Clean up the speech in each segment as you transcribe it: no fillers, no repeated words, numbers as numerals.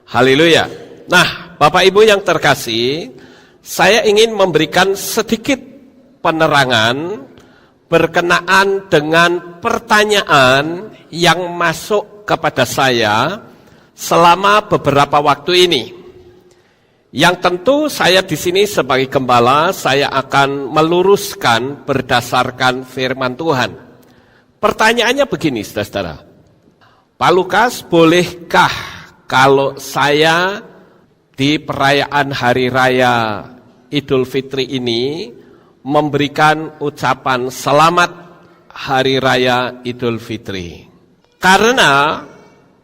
Haleluya. Nah, Bapak Ibu yang terkasih, saya ingin memberikan sedikit penerangan berkenaan dengan pertanyaan yang masuk kepada saya selama beberapa waktu ini. Yang tentu saya di sini sebagai gembala, saya akan meluruskan berdasarkan firman Tuhan. Pertanyaannya begini, saudara-saudara. Pak Lukas, bolehkah kalau saya di perayaan Hari Raya Idul Fitri ini memberikan ucapan selamat Hari Raya Idul Fitri? Karena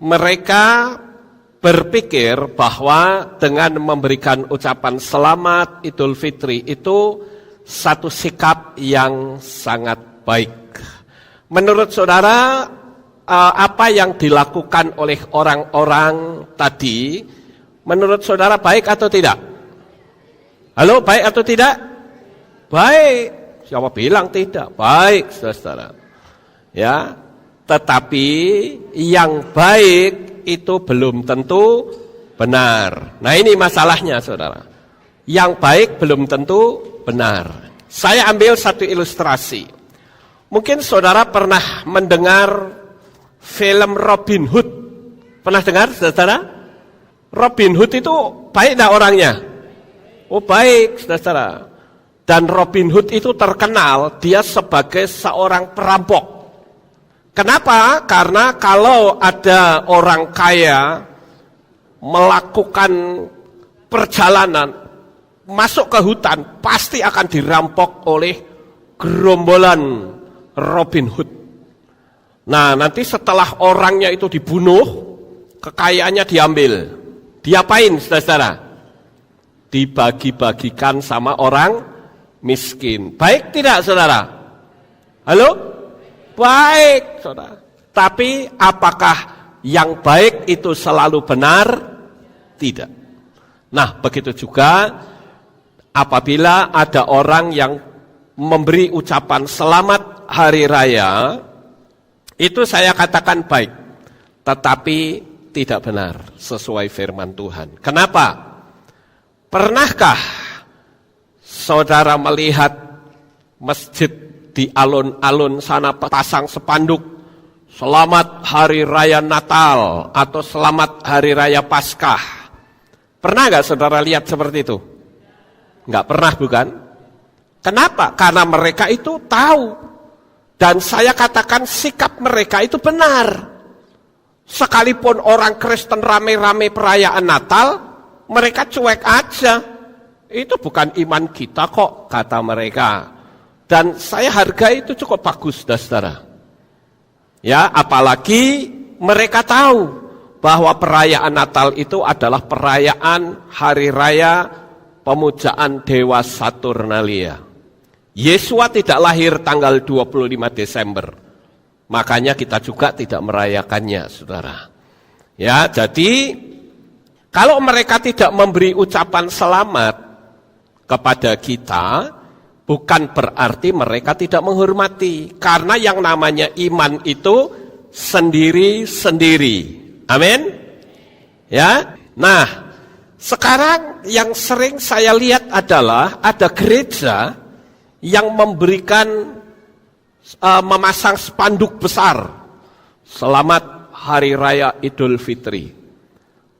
mereka berpikir bahwa dengan memberikan ucapan selamat Idul Fitri itu satu sikap yang sangat baik. Menurut saudara, apa yang dilakukan oleh orang-orang tadi, menurut saudara baik atau tidak? Halo, baik atau tidak? Baik. Siapa bilang tidak? Baik, saudara. Ya, tetapi yang baik itu belum tentu benar. Nah, ini masalahnya, saudara. Yang baik belum tentu benar. Saya ambil satu ilustrasi. Mungkin saudara pernah mendengar film Robin Hood. Pernah dengar, saudara? Robin Hood itu baik enggak orangnya? Oh, baik, saudara. Dan Robin Hood itu terkenal dia sebagai seorang perampok. Kenapa? Karena kalau ada orang kaya melakukan perjalanan masuk ke hutan, pasti akan dirampok oleh gerombolan Robin Hood. Nah, nanti setelah orangnya itu dibunuh, kekayaannya diambil. Diapain, saudara? Dibagi-bagikan sama orang miskin. Baik tidak, saudara? Halo? Baik, saudara. Tapi apakah yang baik itu selalu benar? Tidak. Nah, begitu juga apabila ada orang yang memberi ucapan selamat Hari Raya, itu saya katakan baik, tetapi tidak benar sesuai firman Tuhan. Kenapa? Pernahkah saudara melihat masjid di alun-alun sana pasang spanduk Selamat Hari Raya Natal atau Selamat Hari Raya Paskah? Pernah nggak saudara lihat seperti itu? Nggak pernah, bukan? Kenapa? Karena mereka itu tahu. Dan saya katakan sikap mereka itu benar. Sekalipun orang Kristen rame-rame perayaan Natal, mereka cuek aja. Itu bukan iman kita kok, kata mereka. Dan saya hargai itu cukup bagus, saudara. Ya, apalagi mereka tahu bahwa perayaan Natal itu adalah perayaan Hari Raya Pemujaan Dewa Saturnalia. Yesua tidak lahir tanggal 25 Desember. Makanya kita juga tidak merayakannya, saudara. Ya, jadi kalau mereka tidak memberi ucapan selamat kepada kita, bukan berarti mereka tidak menghormati. Karena yang namanya iman itu sendiri-sendiri. Amin. Ya. Nah, sekarang yang sering saya lihat adalah ada gereja yang memberikan memasang spanduk besar Selamat Hari Raya Idul Fitri.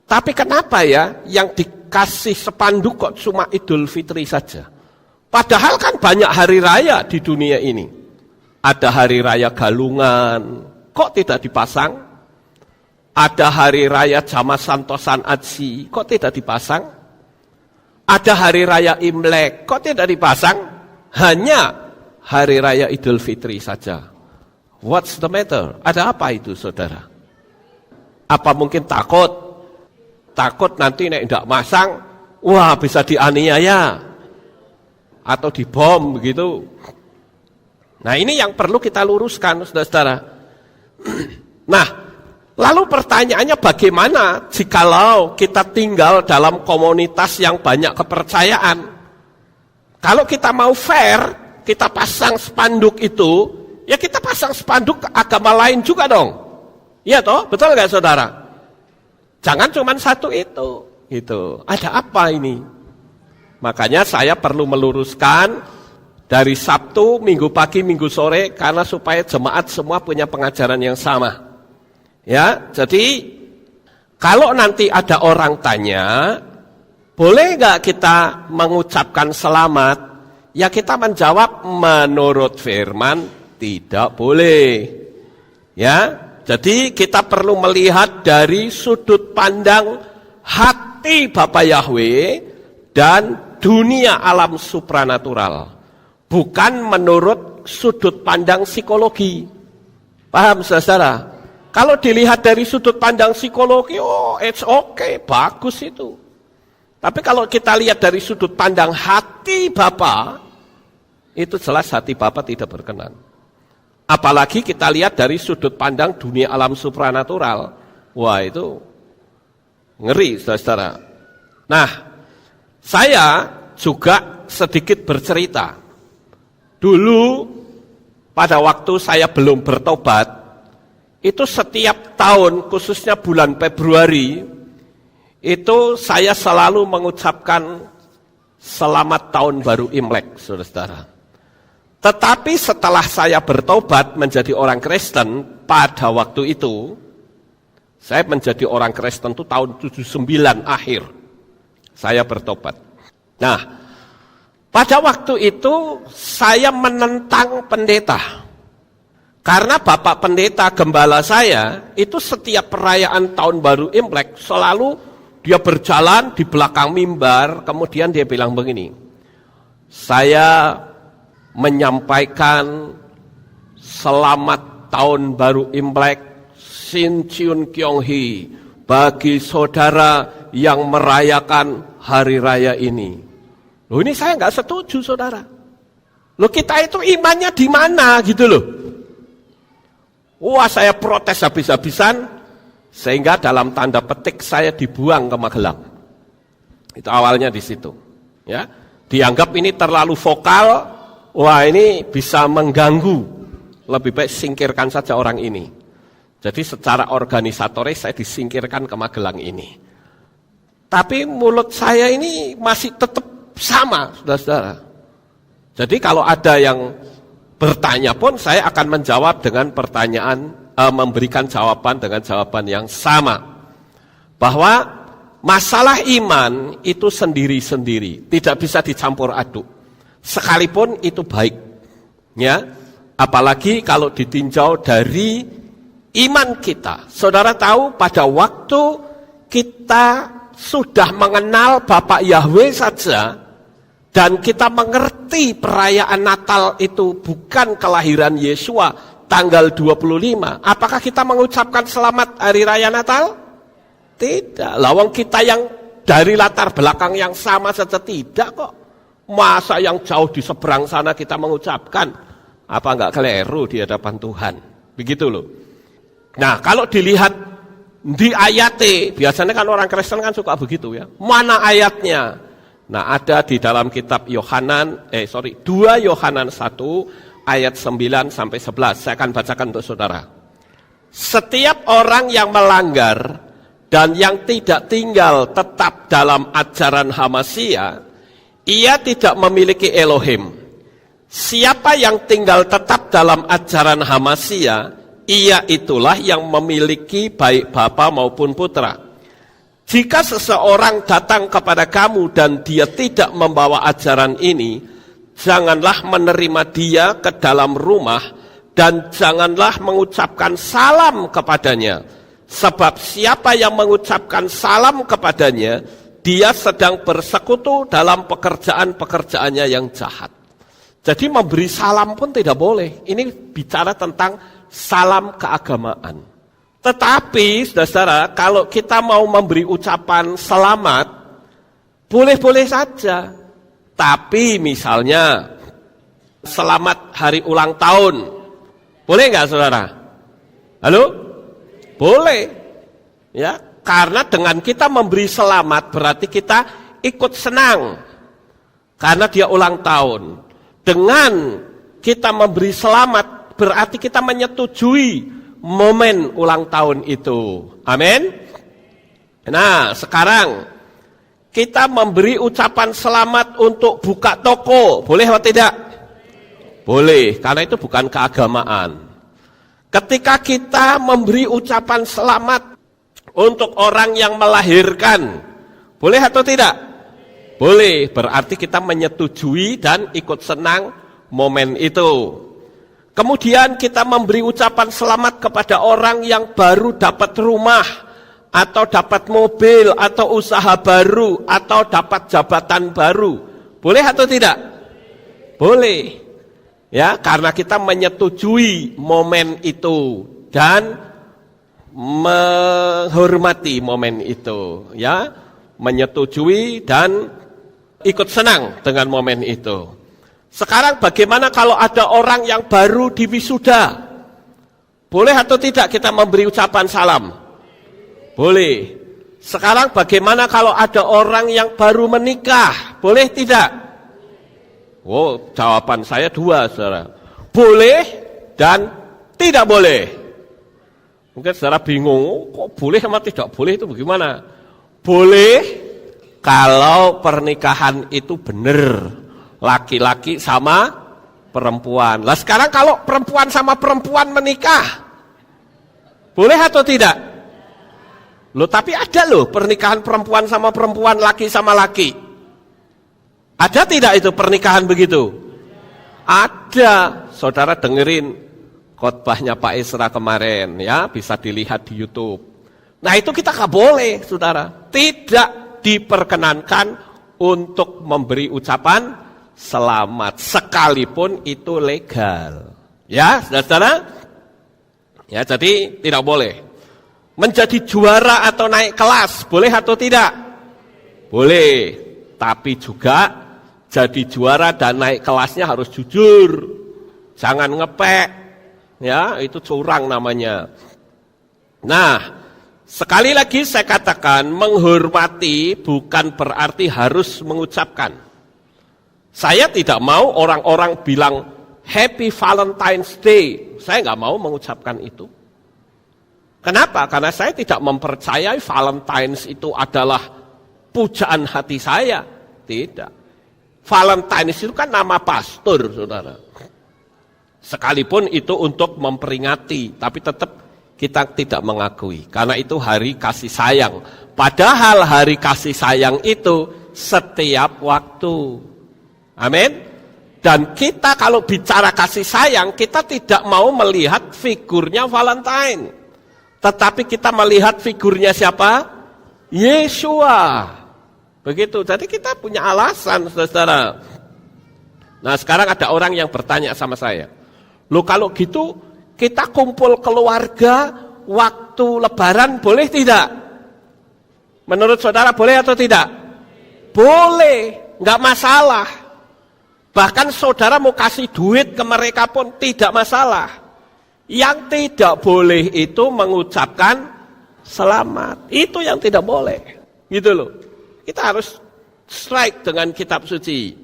Tapi kenapa ya yang dikasih spanduk kok cuma Idul Fitri saja? Padahal kan banyak hari raya di dunia ini. Ada hari raya Galungan, kok tidak dipasang? Ada hari raya Jama Santosan Aji, kok tidak dipasang? Ada hari raya Imlek, kok tidak dipasang? Hanya Hari Raya Idul Fitri saja. What's the matter? Ada apa itu, saudara? Apa mungkin takut? Takut nanti nek tidak masang, wah bisa dianiaya. Atau dibom begitu. Nah, ini yang perlu kita luruskan, saudara-saudara. Nah, lalu pertanyaannya bagaimana jikalau kita tinggal dalam komunitas yang banyak kepercayaan? Kalau kita mau fair, kita pasang spanduk itu, ya kita pasang spanduk ke agama lain juga dong. Iya toh, betul nggak saudara? Jangan cuma satu itu. Gitu. Ada apa ini? Makanya saya perlu meluruskan dari Sabtu, Minggu pagi, Minggu sore, karena supaya jemaat semua punya pengajaran yang sama. Ya, jadi kalau nanti ada orang tanya, boleh nggak kita mengucapkan selamat? Ya kita menjawab menurut firman tidak boleh. Ya, jadi kita perlu melihat dari sudut pandang hati Bapa Yahweh dan dunia alam supranatural. Bukan menurut sudut pandang psikologi. Paham saudara? Kalau dilihat dari sudut pandang psikologi, oh it's okay, bagus itu. Tapi kalau kita lihat dari sudut pandang hati Bapa, itu jelas hati Bapa tidak berkenan. Apalagi kita lihat dari sudut pandang dunia alam supranatural. Wah itu ngeri saudara. Nah, saya juga sedikit bercerita. Dulu pada waktu saya belum bertobat, itu setiap tahun khususnya bulan Februari, itu saya selalu mengucapkan selamat tahun baru Imlek, saudara-saudara. Tetapi setelah saya bertobat menjadi orang Kristen, pada waktu itu, saya menjadi orang Kristen itu tahun 79 akhir, saya bertobat. Nah, pada waktu itu saya menentang pendeta. Karena Bapak Pendeta Gembala saya, itu setiap perayaan tahun baru Imlek, selalu dia berjalan di belakang mimbar, kemudian dia bilang begini, saya menyampaikan selamat tahun baru Imlek, Sin Chiun Kyong Hee, bagi saudara yang merayakan hari raya ini. Loh ini saya nggak setuju saudara. Loh kita itu imannya di mana gitu loh. Wah saya protes habis-habisan, sehingga dalam tanda petik saya dibuang ke Magelang. Itu awalnya di situ. Ya, dianggap ini terlalu vokal, wah ini bisa mengganggu. Lebih baik singkirkan saja orang ini. Jadi secara organisatoris saya disingkirkan ke Magelang ini. Tapi mulut saya ini masih tetap sama, saudara-saudara. Jadi kalau ada yang bertanya pun saya akan menjawab dengan pertanyaan, memberikan jawaban dengan jawaban yang sama. Bahwa masalah iman itu sendiri-sendiri, tidak bisa dicampur aduk. Sekalipun itu baik. Ya, apalagi kalau ditinjau dari iman kita. Saudara tahu pada waktu kita sudah mengenal Bapak Yahweh saja, dan kita mengerti perayaan Natal itu bukan kelahiran Yesua tanggal 25. Apakah kita mengucapkan selamat hari raya Natal? Tidak. Lawang kita yang dari latar belakang yang sama saja tidak kok. Masa yang jauh di seberang sana kita mengucapkan? Apa enggak keliru di hadapan Tuhan? Begitu loh. Nah kalau dilihat di ayatnya, biasanya kan orang Kristen kan suka begitu ya. Mana ayatnya? Nah ada di dalam kitab 2 Yohanan 1 ayat 9 sampai 11. Saya akan bacakan untuk saudara. Setiap orang yang melanggar dan yang tidak tinggal tetap dalam ajaran Hamasia, ia tidak memiliki Elohim. Siapa yang tinggal tetap dalam ajaran Hamasia, ia itulah yang memiliki baik Bapa maupun Putra. Jika seseorang datang kepada kamu dan dia tidak membawa ajaran ini, janganlah menerima dia ke dalam rumah dan janganlah mengucapkan salam kepadanya. Sebab siapa yang mengucapkan salam kepadanya, dia sedang bersekutu dalam pekerjaan-pekerjaannya yang jahat. Jadi memberi salam pun tidak boleh. Ini bicara tentang salam keagamaan. Tetapi, saudara-saudara, kalau kita mau memberi ucapan selamat, boleh-boleh saja. Tapi misalnya, selamat hari ulang tahun, boleh nggak saudara? Halo? Boleh. Ya, karena dengan kita memberi selamat, berarti kita ikut senang. Karena dia ulang tahun. Dengan kita memberi selamat, berarti kita menyetujui momen ulang tahun itu. Amin. Nah, sekarang kita memberi ucapan selamat untuk buka toko, boleh atau tidak? Boleh, karena itu bukan keagamaan. Ketika kita memberi ucapan selamat untuk orang yang melahirkan, boleh atau tidak? Boleh, berarti kita menyetujui dan ikut senang momen itu. Kemudian kita memberi ucapan selamat kepada orang yang baru dapat rumah, atau dapat mobil, atau usaha baru, atau dapat jabatan baru. Boleh atau tidak? Boleh. Ya, karena kita menyetujui momen itu dan menghormati momen itu, ya, menyetujui dan ikut senang dengan momen itu. Sekarang bagaimana kalau ada orang yang baru diwisuda? Boleh atau tidak kita memberi ucapan salam? Boleh. Sekarang bagaimana kalau ada orang yang baru menikah? Boleh tidak? Oh, jawaban saya dua, saudara. Boleh dan tidak boleh. Mungkin saudara bingung, kok boleh sama tidak boleh itu bagaimana? Boleh kalau pernikahan itu benar. Laki-laki sama perempuan. Lah sekarang kalau perempuan sama perempuan menikah, boleh atau tidak? Loh, tapi ada loh pernikahan perempuan sama perempuan, laki sama laki. Ada tidak itu pernikahan begitu? Ada. Saudara dengerin khotbahnya Pak Isra kemarin, ya, bisa dilihat di YouTube. Nah, itu kita nggak boleh, saudara. Tidak diperkenankan untuk memberi ucapan selamat, sekalipun itu legal. Ya, saudara? Ya, jadi tidak boleh. Menjadi juara atau naik kelas, boleh atau tidak? Boleh. Tapi juga jadi juara dan naik kelasnya harus jujur. Jangan ngepek. Ya, itu curang namanya. Nah, sekali lagi saya katakan, menghormati bukan berarti harus mengucapkan. Saya tidak mau orang-orang bilang Happy Valentine's Day. Saya nggak mau mengucapkan itu. Kenapa? Karena saya tidak mempercayai Valentine's itu adalah pujaan hati saya. Tidak. Valentine's itu kan nama pastor, saudara. Sekalipun itu untuk memperingati, tapi tetap kita tidak mengakui. Karena itu hari kasih sayang. Padahal hari kasih sayang itu setiap waktu. Amin. Dan kita kalau bicara kasih sayang, kita tidak mau melihat figurnya Valentine. Tetapi kita melihat figurnya siapa? Yesua. Begitu. Jadi kita punya alasan, saudara. Nah, sekarang ada orang yang bertanya sama saya. Loh, kalau gitu kita kumpul keluarga waktu lebaran boleh tidak? Menurut saudara boleh atau tidak? Boleh, enggak masalah. Bahkan saudara mau kasih duit ke mereka pun tidak masalah. Yang tidak boleh itu mengucapkan selamat. Itu yang tidak boleh. Gitu loh. Kita harus strike dengan kitab suci.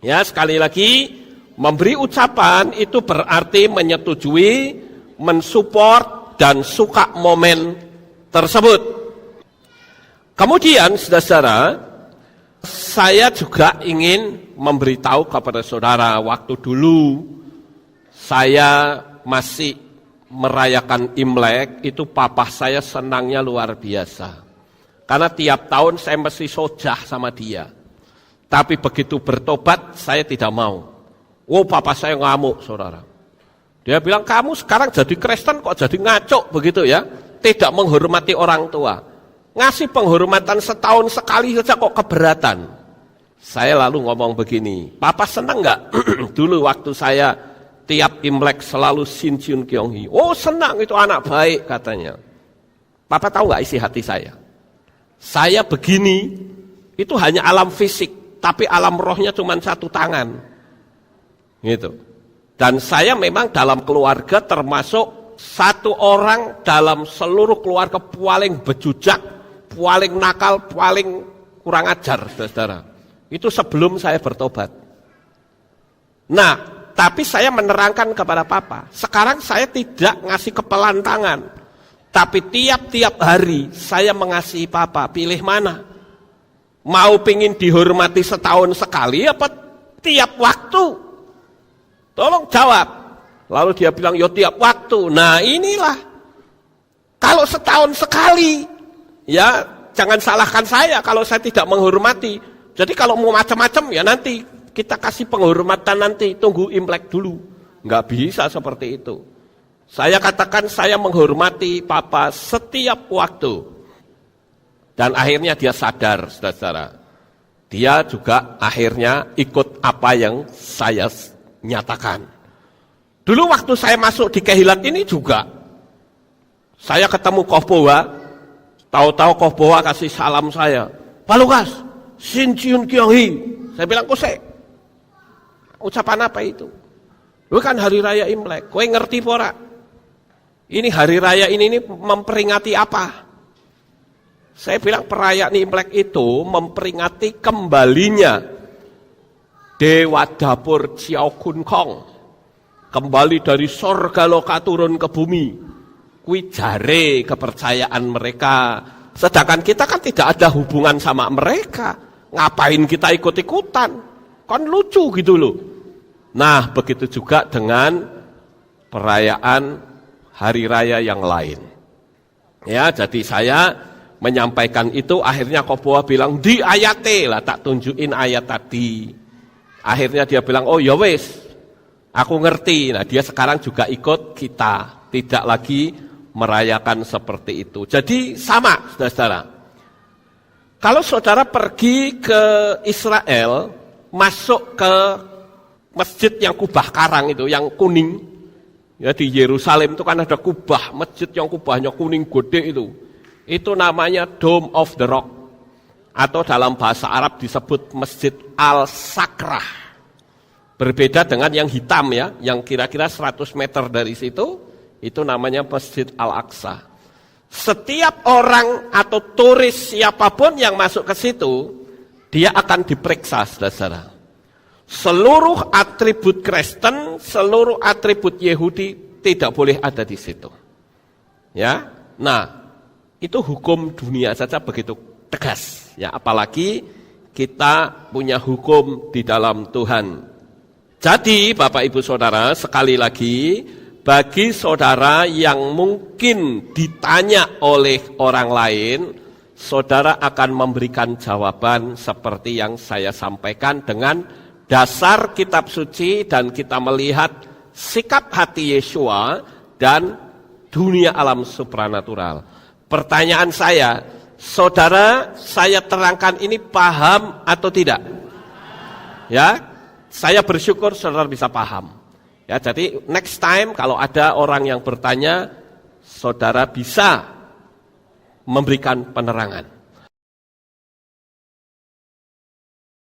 Ya, sekali lagi, memberi ucapan itu berarti menyetujui, mensupport, dan suka momen tersebut. Kemudian, saudara-saudara, saya juga ingin memberitahu kepada saudara, waktu dulu saya masih merayakan Imlek, itu papa saya senangnya luar biasa. Karena tiap tahun saya mesti sojah sama dia. Tapi begitu bertobat, saya tidak mau. Oh, papa saya ngamuk, saudara. Dia bilang, kamu sekarang jadi Kristen kok jadi ngaco begitu ya? Tidak menghormati orang tua. Ngasih penghormatan setahun sekali saja kok keberatan. Saya lalu ngomong begini, papa senang enggak? Dulu waktu saya tiap Imlek selalu Shin Chun Kyung Hee. Oh, senang, itu anak baik katanya. Papa tahu enggak isi hati saya? Saya begini, itu hanya alam fisik, tapi alam rohnya cuma satu tangan. Gitu. Dan saya memang dalam keluarga termasuk satu orang dalam seluruh keluarga paling bejujak, paling nakal, paling kurang ajar, saudara. Itu sebelum saya bertobat. Nah, tapi saya menerangkan kepada papa, sekarang saya tidak ngasih kepelan tangan. Tapi tiap-tiap hari saya mengasihi Papa, pilih mana? Mau pingin dihormati setahun sekali apa tiap waktu? Tolong jawab. Lalu dia bilang, ya tiap waktu. Nah inilah, kalau setahun sekali, ya jangan salahkan saya kalau saya tidak menghormati. Jadi kalau mau macam-macam ya nanti kita kasih penghormatan nanti, tunggu Imlek dulu. Nggak bisa seperti itu. Saya katakan saya menghormati Papa setiap waktu. Dan akhirnya dia sadar, saudara-saudara. Dia juga akhirnya ikut apa yang saya nyatakan. Dulu waktu saya masuk di Kehilat ini juga, saya ketemu Kohbowa, tahu-tahu Kohbowa kasih salam saya. Pak Lukas, Sin Chiun Kiong Hi. Saya bilang, kose, ucapan apa itu? Lu kan hari raya Imlek, kowe ngerti pora? Ini hari raya ini memperingati apa? Saya bilang perayaan Imlek itu memperingati kembalinya Dewa Dapur Chiao Kun Kong. Kembali dari sorga loka turun ke bumi. Kui jare kepercayaan mereka. Sedangkan kita kan tidak ada hubungan sama mereka. Ngapain kita ikut-ikutan? Kan lucu gitu loh. Nah begitu juga dengan perayaan hari raya yang lain. Ya, jadi saya menyampaikan itu, akhirnya Kohbowa bilang, di ayate lah, tak tunjukin ayat tadi. Akhirnya dia bilang, oh ya wes, aku ngerti. Nah dia sekarang juga ikut kita, tidak lagi merayakan seperti itu. Jadi sama, saudara-saudara. Kalau saudara pergi ke Israel, masuk ke masjid yang kubah karang itu, yang kuning, ya di Yerusalem itu kan ada kubah, masjid yang kubahnya kuning gede itu. Itu namanya Dome of the Rock. Atau dalam bahasa Arab disebut Masjid Al-Sakrah. Berbeda dengan yang hitam ya, yang kira-kira 100 meter dari situ, itu namanya Masjid Al-Aqsa. Setiap orang atau turis siapapun yang masuk ke situ, dia akan diperiksa, saudara. Seluruh atribut Kristen, seluruh atribut Yahudi tidak boleh ada di situ. Ya, nah itu hukum dunia saja begitu tegas. Ya, apalagi kita punya hukum di dalam Tuhan. Jadi, Bapak Ibu Saudara, sekali lagi, bagi saudara yang mungkin ditanya oleh orang lain, saudara akan memberikan jawaban seperti yang saya sampaikan dengan dasar kitab suci, dan kita melihat sikap hati Yeshua dan dunia alam supranatural. Pertanyaan saya, saudara, saya terangkan ini paham atau tidak? Ya, saya bersyukur saudara bisa paham. Ya, jadi next time kalau ada orang yang bertanya, saudara bisa memberikan penerangan.